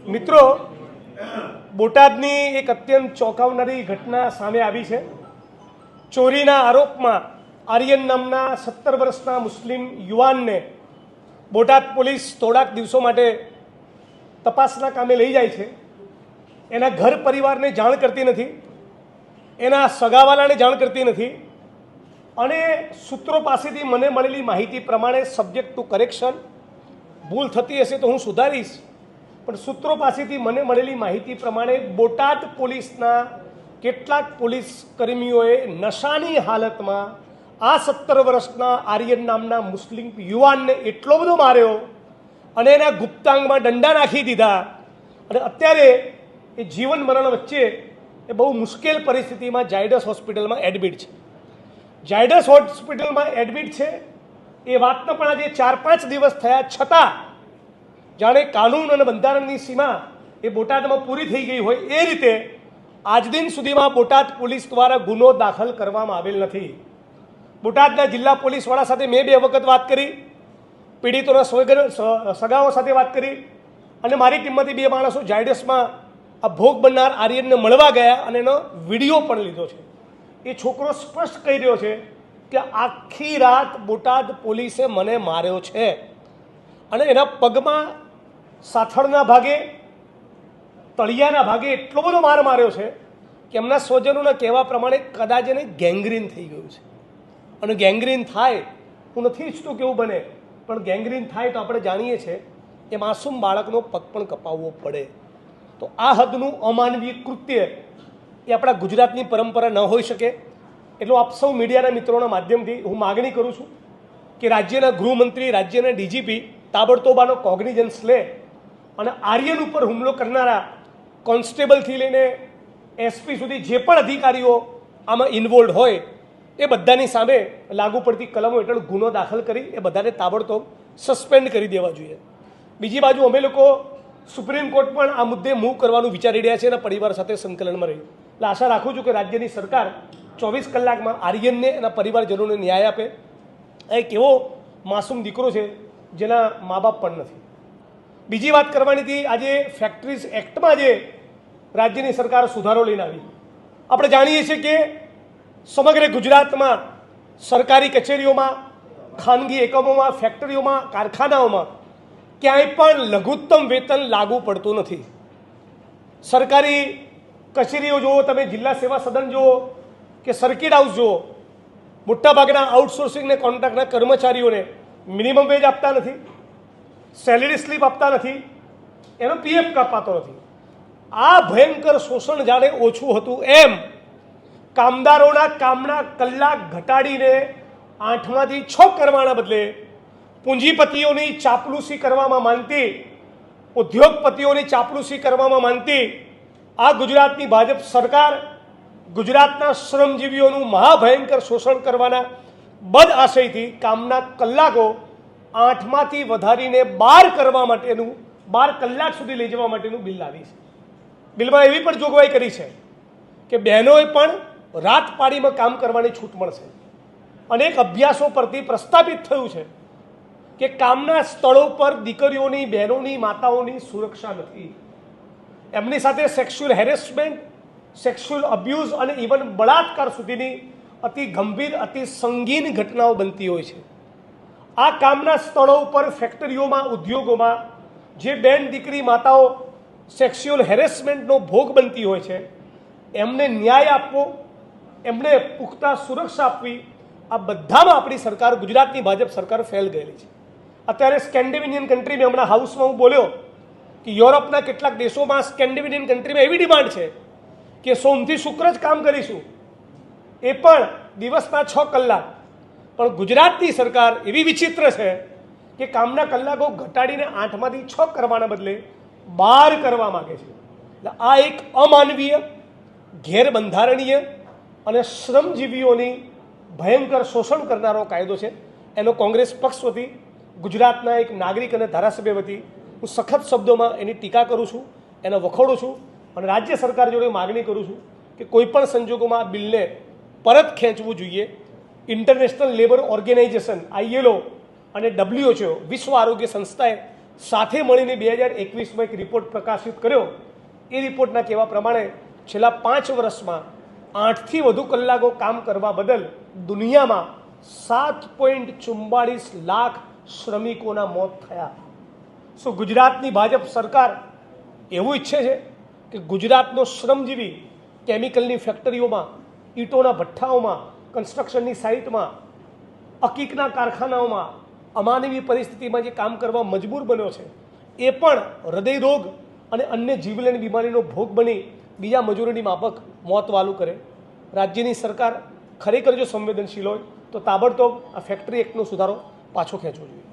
મિત્રો, બોટાદની એક અત્યંત ચોંકાવનારી ઘટના સામે આવી છે। ચોરીના આરોપમાં આર્યન નામના 17 વર્ષના મુસ્લિમ યુવાનને બોટાદ પોલીસ થોડાક દિવસો માટે તપાસના કામે લઈ જાય છે। એના ઘર પરિવારને જાણ કરતી નથી, એના સગાવાલાને જાણ કરતી નથી અને સૂત્રો પાસેથી મને મળેલી માહિતી પ્રમાણે સબ્જેક્ટ ટુ કરેક્શન, ભૂલ થતી હશે તો હું સુધારીશ, પણ સૂત્રો પાસેથી મને મળેલી માહિતી પ્રમાણે બોટાદ પોલીસના કેટલાક પોલીસ કર્મીઓએ નશાની હાલતમાં આ 17 વર્ષના આર્યન નામના મુસ્લિમ યુવાનને એટલો બધો માર્યો અને એના ગુપ્તાંગમાં દંડા નાખી દીધા અને અત્યારે એ જીવન મરણ વચ્ચે એ બહુ મુશ્કેલ પરિસ્થિતિમાં ઝાયડસ હોસ્પિટલમાં એડમિટ છે। ઝાયડસ હોસ્પિટલમાં એડમિટ છે એ વાતને પણ આજે 4-5 દિવસ થયા છતાં જાણે કાનૂન અને બંધારણની સીમા એ બોટાદમાં પૂરી થઈ ગઈ હોય એ રીતે આજ દિન સુધીમાં બોટાદ પોલીસ દ્વારા ગુનો દાખલ કરવામાં આવેલ નથી। બોટાદના જિલ્લા પોલીસ વડા સાથે મેં 2 વખત વાત કરી, પીડિતોના સગાઓ સાથે વાત કરી અને મારી ટીમમાંથી 2 માણસો ઝાયડસમાં આ ભોગ બનનાર આર્યનને મળવા ગયા અને એનો વિડીયો પણ લીધો છે। એ છોકરો સ્પષ્ટ કહી રહ્યો છે કે આખી રાત બોટાદ પોલીસે મને માર્યો છે અને એના પગમાં સાથળના ભાગે, તળિયાના ભાગે એટલો બધો માર માર્યો છે કે એમના સ્વજનોના કહેવા પ્રમાણે કદાચ એને ગેંગ્રીન થઈ ગયું છે અને ગેંગ્રીન થાય, હું નથી ઈચ્છતો કે એવું બને, પણ ગેંગ્રીન થાય તો આપણે જાણીએ છીએ કે માસૂમ બાળકનો પગ પણ કપાવવો પડે। તો આ હદનું અમાનવીય કૃત્ય એ આપણા ગુજરાતની પરંપરા ન હોઈ શકે। એટલું આપ સૌ મીડિયાના મિત્રોના માધ્યમથી હું માગણી કરું છું કે રાજ્યના ગૃહમંત્રી, રાજ્યના ડીજીપી તાબડતોબ આનો કોગ્નિઝન્સ લે અને આર્યન ઉપર હુમલો કરનારા કોન્સ્ટેબલથી લઈને એસપી સુધી જે પણ અધિકારીઓ આમાં ઇન્વોલ્વ હોય એ બધાની સામે લાગુ પડતી કલમો હેઠળ ગુનો દાખલ કરી એ બધાને તાબડતોબ સસ્પેન્ડ કરી દેવા જોઈએ। બીજી બાજુ અમે લોકો સુપ્રીમ કોર્ટ પણ આ મુદ્દે મૂવ કરવાનું વિચારી રહ્યા છે અને પરિવાર સાથે સંકલનમાં રહી। એટલે આશા રાખું છું કે રાજ્યની સરકાર 24 કલાકમાં આર્યનને એના પરિવારજનોને ન્યાય આપે। એક એવો માસૂમ દીકરો છે જેના મા બાપ પણ નથી। બીજી વાત કરવાની હતી, આજે ફેક્ટરીઝ એક્ટમાં જે રાજ્યની સરકાર સુધારો લઈને આવી, આપણે જાણીએ છીએ કે સમગ્ર ગુજરાતમાં સરકારી કચેરીઓમાં, ખાનગી એકમોમાં, ફેક્ટરીઓમાં, કારખાનાઓમાં ક્યાંય પણ લઘુત્તમ વેતન લાગુ પડતું નથી। સરકારી કચેરીઓ જુઓ તમે, જિલ્લા સેવા સદન જુઓ કે સર્કિટ હાઉસ જુઓ, મોટાભાગના આઉટસોર્સિંગને કોન્ટ્રાક્ટના કર્મચારીઓને મિનિમમ વેજ આપતા નથી, સેલેરી સ્લીપ આપતા નથી, એનો પીએફ કપાતો નથી। આ ભયંકર શોષણ જાણે ઓછું હતું એમ કામદારોના કામના કલાક ઘટાડીને 8માંથી 6 કરવાના બદલે પૂંજીપતિઓની ચાપલૂસી કરવામાં માનતી, ઉદ્યોગપતિઓની ચાપલૂસી કરવામાં માનતી આ ગુજરાતની ભાજપ સરકાર ગુજરાતના શ્રમજીવીઓનું મહાભયંકર શોષણ કરવાના બદ આશયથી કામના કલાકો 8માંથી વધારીને 12 કરવા માટેનું, 12 કલાક સુધી લઈ જવા માટેનું બિલ લાવી છે। બિલમાં એવી પણ જોગવાઈ કરી છે કે બહેનોએ પણ રાત પાળીમાં કામ કરવાની છૂટ મળશે। અનેક અભ્યાસો પરથી પ્રસ્થાપિત થયું છે કે કામના સ્થળો પર દીકરીઓની, બહેનોની, માતાઓની સુરક્ષા નથી। એમની સાથે સેક્સ્યુઅલ હેરેસમેન્ટ, સેક્સ્યુઅલ અબ્યુઝ અને ઇવન બળાત્કાર સુધીની અતિ ગંભીર, અતિ સંગીન ઘટનાઓ બનતી હોય છે। આ કામના સ્થળો ઉપર, ફેક્ટરીઓમાં, ઉદ્યોગોમાં જે બેન દીકરી માતાઓ સેક્સ્યુઅલ હેરેસમેન્ટનો ભોગ બનતી હોય છે એમને ન્યાય આપવો, એમને પુખ્તા સુરક્ષા આપવી, આ બધામાં આપણી સરકાર, ગુજરાતની ભાજપ સરકાર ફેલ ગયેલી છે। અત્યારે સ્કેન્ડિનેવિયન કન્ટ્રીમાં, હમણાં હાઉસમાં હું બોલ્યો કે યુરોપના કેટલાક દેશોમાં, સ્કેન્ડિનેવિયન કન્ટ્રીમાં એવી ડિમાન્ડ છે કે સોમથી શુક્ર જ કામ કરીશું, એ પણ દિવસના 6 કલાક। પણ ગુજરાતની સરકાર એવી વિચિત્ર છે કે કામના કલાકો ઘટાડીને 8માંથી 6 કરવાના બદલે 12 કરવા માગે છે। એટલે આ એક અમાનવીય, ગેરબંધારણીય અને શ્રમજીવીઓની ભયંકર શોષણ કરનારો કાયદો છે। એનો કોંગ્રેસ પક્ષ વતી, ગુજરાતના એક નાગરિક અને ધારાસભ્ય વતી હું સખત શબ્દોમાં એની ટીકા કરું છું, એને વખોડું છું અને રાજ્ય સરકાર જોડે માગણી કરું છું કે કોઈપણ સંજોગોમાં આ બિલને પરત ખેંચવું જોઈએ। ઇન્ટરનેશનલ લેબર ઓર્ગેનાઇઝેશન ILO અને WHO, વિશ્વ આરોગ્ય સંસ્થાએ સાથે મળીને 2021માં એક રિપોર્ટ પ્રકાશિત કર્યો. એ રિપોર્ટના કહેવા પ્રમાણે છેલ્લા 5 વર્ષમાં 8થી વધુ કલાકો કામ કરવા બદલ દુનિયામાં 7.44 લાખ શ્રમિકોના મોત થયા. શું ગુજરાતની ભાજપ સરકાર એવું ઈચ્છે છે કે ગુજરાતનો શ્રમજીવી કેમિકલની ફેક્ટરીઓમાં, ઈંટોના ભઠ્ઠાઓમાં, કન્સ્ટ્રક્શનની સાઇટમાં, અકીકના કારખાનાઓમાં અમાનવી પરિસ્થિતિમાં જે કામ કરવા મજબૂર બન્યો છે એ પણ હૃદયરોગ અને અન્ય જીવલેણ બીમારીનો ભોગ બની બીજા મજૂરોની માફક મોત વાલું કરે? રાજ્યની સરકાર ખરેખર જો સંવેદનશીલ હોય તો તાબડતોબ આ ફેક્ટરી એક્ટનો સુધારો પાછો ખેંચવો જોઈએ.